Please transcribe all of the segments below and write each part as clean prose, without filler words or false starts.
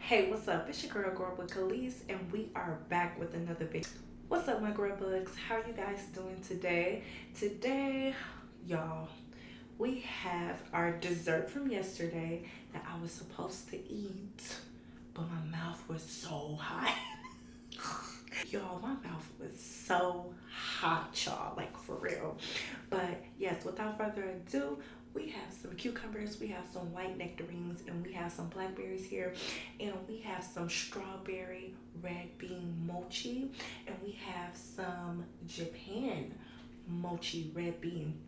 Hey, what's up? It's your girl with Khalees, and we are back with another video. What's up, my girl bugs? How are you guys doing today? Today, y'all, we have our dessert from yesterday that I was supposed to eat, but my mouth was so hot. Y'all, my mouth was so hot, y'all, like for real. But yes, without further ado, we have some cucumbers, we have some white nectarines, and we have some blackberries here, and we have some strawberry red bean mochi, and we have some Japan mochi red bean.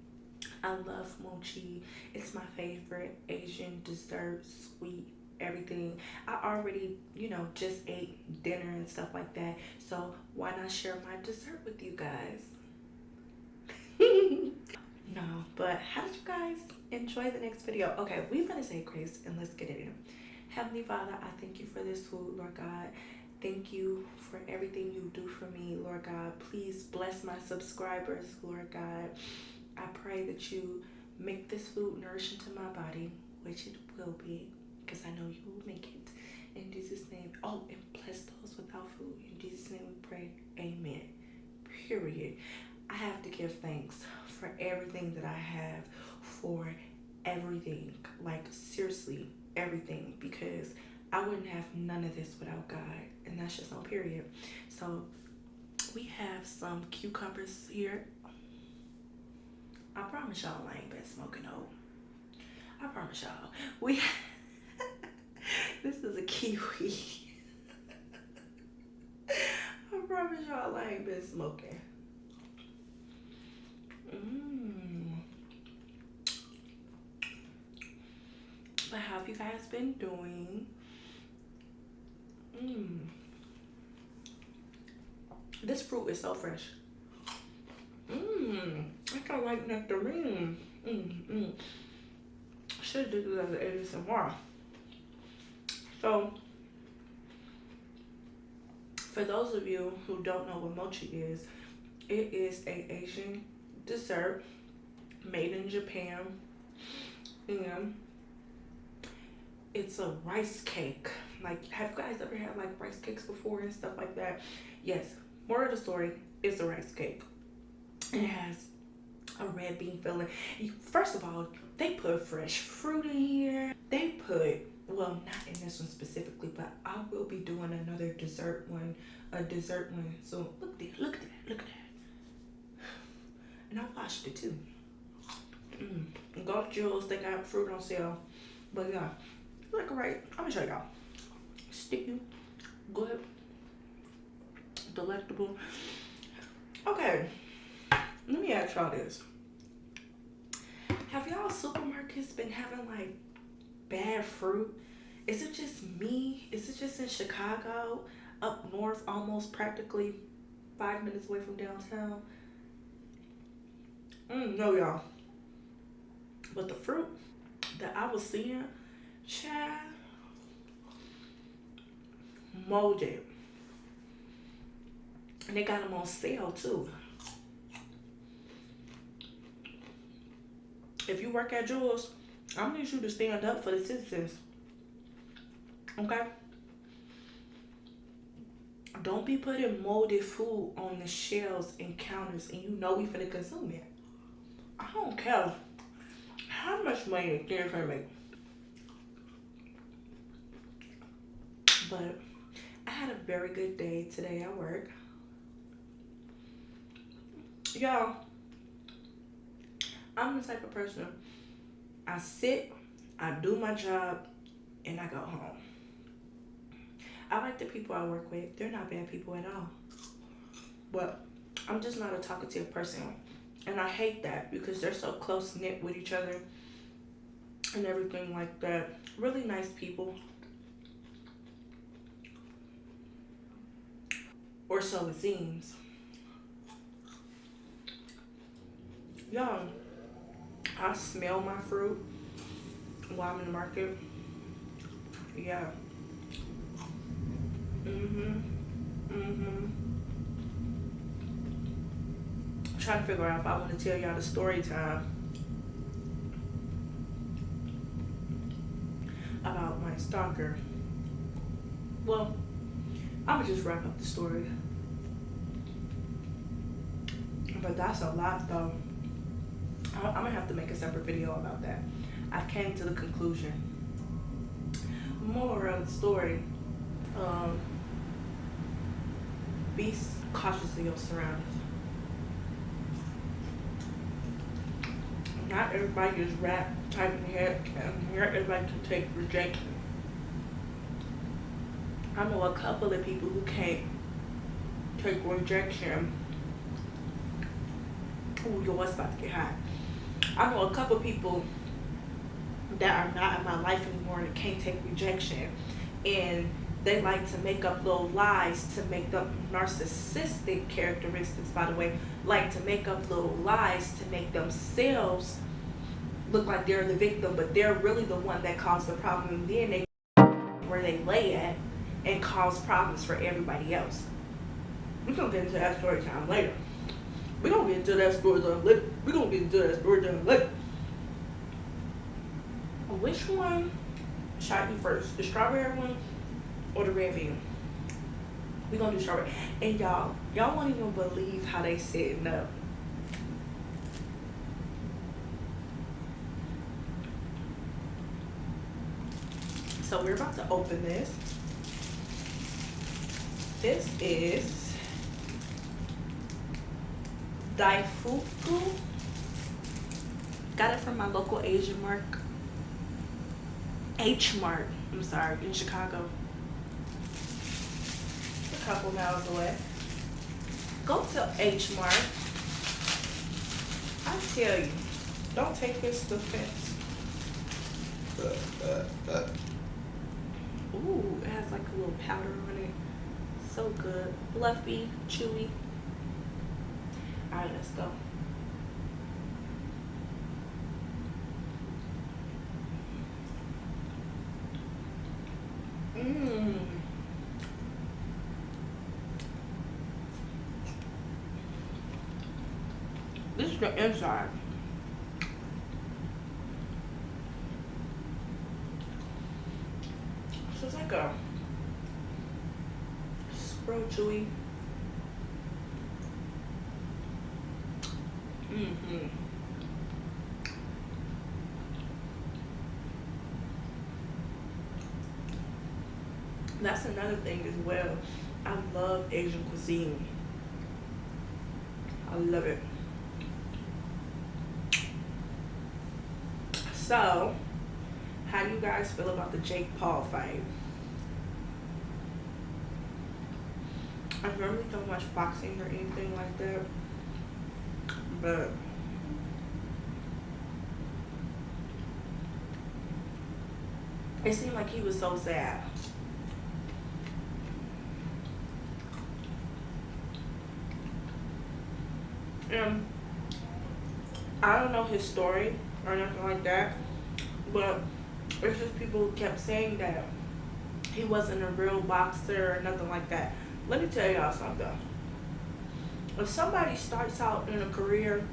I love mochi. It's my favorite Asian dessert, sweet, everything. I already, just ate dinner and stuff like that. So why not share my dessert with you guys? No, but how did you guys enjoy the next video? Okay, we're gonna say grace and let's get it in. Heavenly Father, I thank you for this food, Lord God. Thank you for everything you do for me, Lord God. Please bless my subscribers, Lord God. I pray that you make this food nourishing to my body, which it will be, because I know you will make it. In Jesus' name. Oh, and bless those without food. In Jesus' name we pray. Amen. Period. I have to give thanks for everything that I have, for everything. Like, seriously, everything. Because I wouldn't have none of this without God. And that's just no period. So, we have some cucumbers here. I promise y'all I ain't been smoking no. I promise y'all. This is a kiwi. I promise y'all I ain't been smoking. But how have you guys been doing? This fruit is so fresh. I kind of like nectarine. Should do this as an ASMR. So, for those of you who don't know what mochi is, it is an Asian dessert made in Japan, and it's a rice cake. Like, have you guys ever had like rice cakes before and stuff like that? Yes. More of the story, it's a rice cake. It has a red bean filling. First of all, they put fresh fruit in here. They put, well, not in this one specifically, but I will be doing another dessert one, So look at that. And I watched it too. Golf Jewels, they got fruit on sale. But yeah, look right. I'm gonna show y'all. Sticky, good, delectable. Okay, let me ask y'all this. Have y'all supermarkets been having like bad fruit? Is it just me? Is it just in Chicago, up north, almost practically 5 minutes away from downtown? No, y'all. But the fruit that I was seeing, child, molded. And they got them on sale too. If you work at Jewel's, I'm gonna need you to stand up for the citizens. Okay? Don't be putting molded food on the shelves and counters and you know we finna consume it. I don't care how much money they're gonna make. But I had a very good day today at work. Y'all, I'm the type of person, I sit, I do my job, and I go home. I like the people I work with. They're not bad people at all. But I'm just not a talkative person. And I hate that because they're so close-knit with each other and everything like that. Really nice people. Or so it seems. Y'all, I smell my fruit while I'm in the market. Yeah. I'm trying to figure out if I want to tell y'all the story time about my stalker. Well, I'm gonna just wrap up the story. But that's a lot though. I'm gonna have to make a separate video about that. I came to the conclusion. Moral of the story, be cautious of your surroundings. Not everybody is rap type in head, and not everybody can take rejection. I know a couple of people who can't take rejection. Ooh, yo, what's about to get hot? I know a couple of people that are not in my life anymore that can't take rejection, and they like to make up little lies to make them narcissistic characteristics, by the way, like to make up little lies to make themselves look like they're the victim, but they're really the one that caused the problem, and then they where they lay at and cause problems for everybody else. We're gonna get into that story time later. We're gonna get into that story time later. We're gonna get into that story time later. Which one should I do first? The strawberry one or the red bean? We're gonna do strawberry. And y'all won't even believe how they setting up. So we're about to open this. This is Daifuku. Got it from my local Asian Mart. H-Mart, I'm sorry, in Chicago. It's a couple miles away. Go to H-Mart. I tell you, don't take this to offense. Ooh, it has like a little powder on it. So good. Fluffy, chewy. Alright, let's go. This is the inside. So it's like a real chewy. That's another thing as well. I love Asian cuisine. I love it. So, how do you guys feel about the Jake Paul fight? I normally don't watch boxing or anything like that, but it seemed like he was so sad. I don't know his story or nothing like that, but it's just people kept saying that he wasn't a real boxer or nothing like that. Let me tell y'all something. If somebody starts out in a career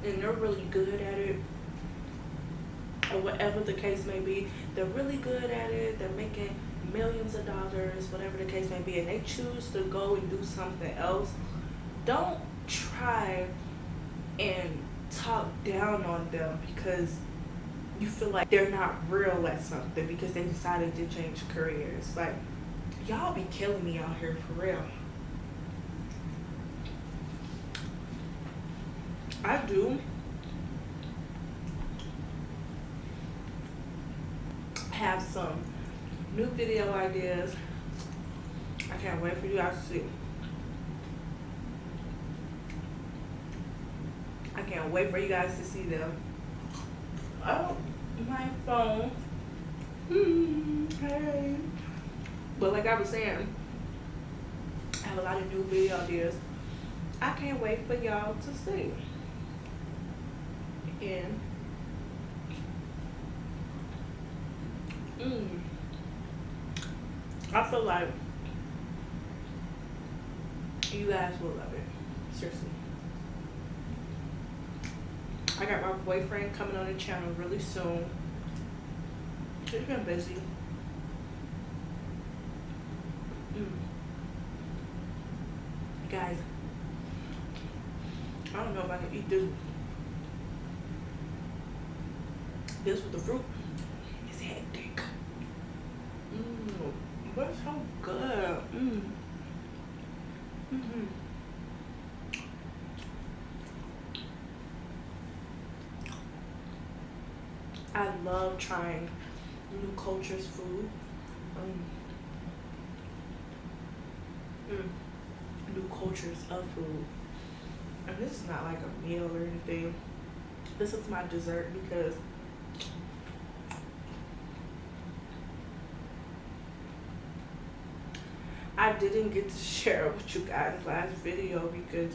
and they're really good at it, or whatever the case may be, they're really good at it, they're making millions of dollars, whatever the case may be, and they choose to go and do something else, don't try and talk down on them because you feel like they're not real at something because they decided to change careers. Like, y'all be killing me out here for real. I do have some new video ideas. I can't wait for you guys to see. I can't wait for you guys to see them. Oh, my phone. Hey. But like I was saying, I have a lot of new video ideas. I can't wait for y'all to see. And I feel like you guys will love it. Seriously. I got my boyfriend coming on the channel really soon. He's been busy. Guys, I don't know if I can eat this with the fruit. It's hectic. But it's so good. I love trying new cultures' food. New cultures of food. And this is not like a meal or anything. This is my dessert because I didn't get to share it with you guys last video because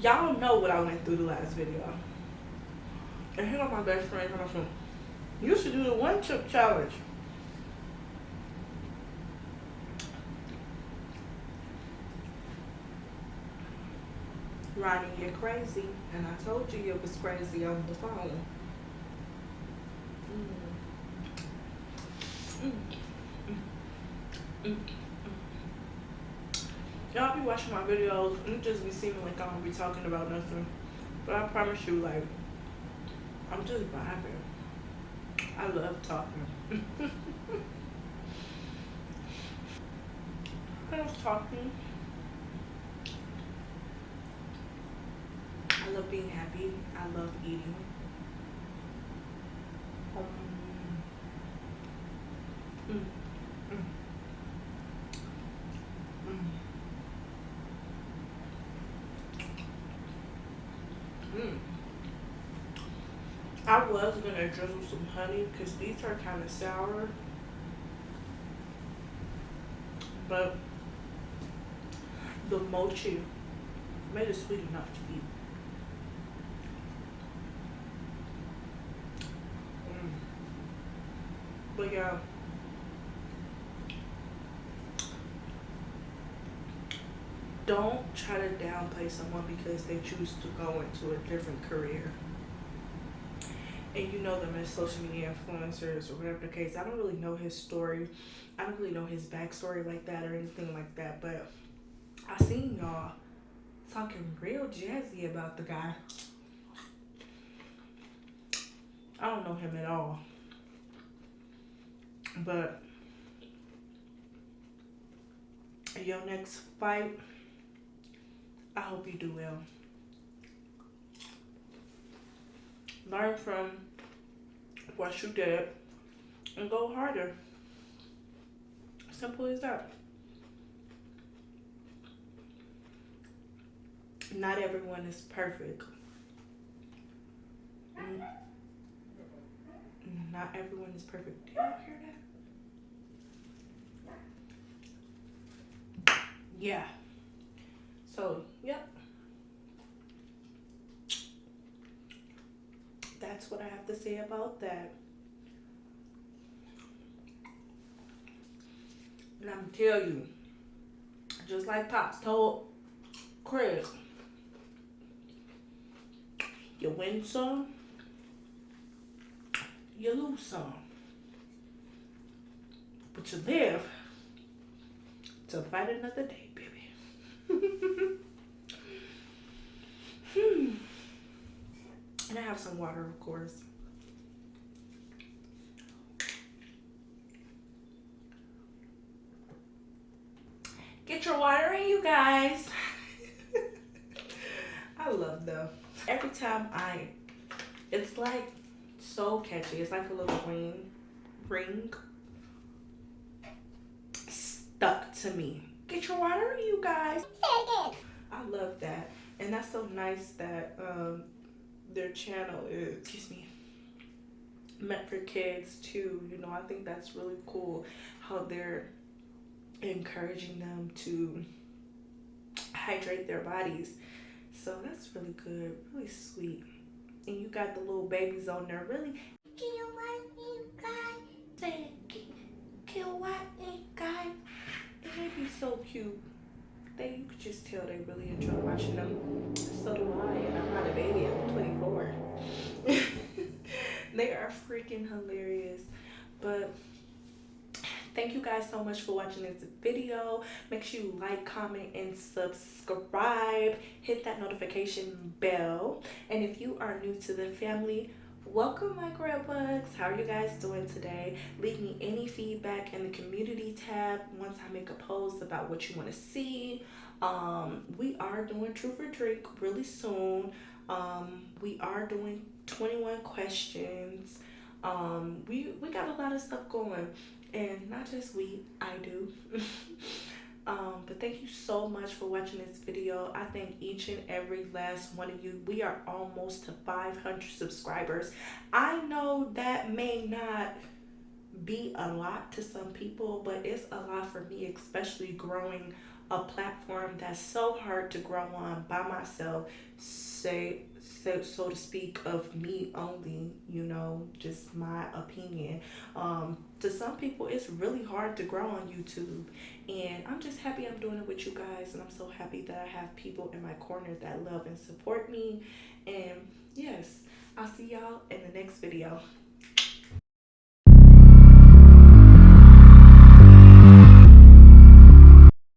y'all know what I went through the last video. And here are my best friend coming from, you should do the 1 chip challenge. Ronnie, you're crazy. And I told you you was crazy on the phone. Y'all be watching my videos and it just be seeming like I don't be talking about nothing. But I promise you, like, I'm just vibing. I love talking. I love talking. I love being happy. I love eating. I was gonna drizzle some honey because these are kind of sour, but the mochi made it sweet enough to eat. But yeah, don't try to downplay someone because they choose to go into a different career. And you know them as social media influencers or whatever the case. I don't really know his story. I don't really know his backstory like that or anything like that. But I seen y'all talking real jazzy about the guy. I don't know him at all. But your next fight, I hope you do well. Learn from what you did and go harder. Simple as that. Not everyone is perfect. Not everyone is perfect. Do you hear that? Yeah. So, yep. That's what I have to say about that. And I'm telling you, just like Pops told Craig, you win some, you lose some. But you live to fight another day, baby. And I have some water, of course. Get your water in, you guys. I love them. Every time it's like so catchy. It's like a little ring stuck to me. Get your water in, you guys. I love that. And that's so nice that their channel is, meant for kids too. You know, I think that's really cool how they're encouraging them to hydrate their bodies. So that's really good, really sweet. And you got the little babies on there, really. Kill what you got. Say kill what you got. And they be so cute. You could just tell they really enjoy watching them. So do I, and I'm not a baby, I'm 24. They are freaking hilarious. But Thank you guys so much for watching this video. Make sure you like, comment, and subscribe. Hit that notification bell. And if you are new to the family, welcome my grab bugs. How are you guys doing today? Leave me any feedback in the community tab once I make a post about what you want to see. We are doing Truth or Drink really soon. We are doing 21 questions. We got a lot of stuff going, and not just we, I do. But thank you so much for watching this video. I thank each and every last one of you. We are almost to 500 subscribers. I know that may not be a lot to some people, but it's a lot for me, especially growing a platform that's so hard to grow on by myself, so to speak, of me only, just my opinion. To some people it's really hard to grow on YouTube, and I'm just happy I'm doing it with you guys, and I'm so happy that I have people in my corner that love and support me. And yes, I'll see y'all in the next video.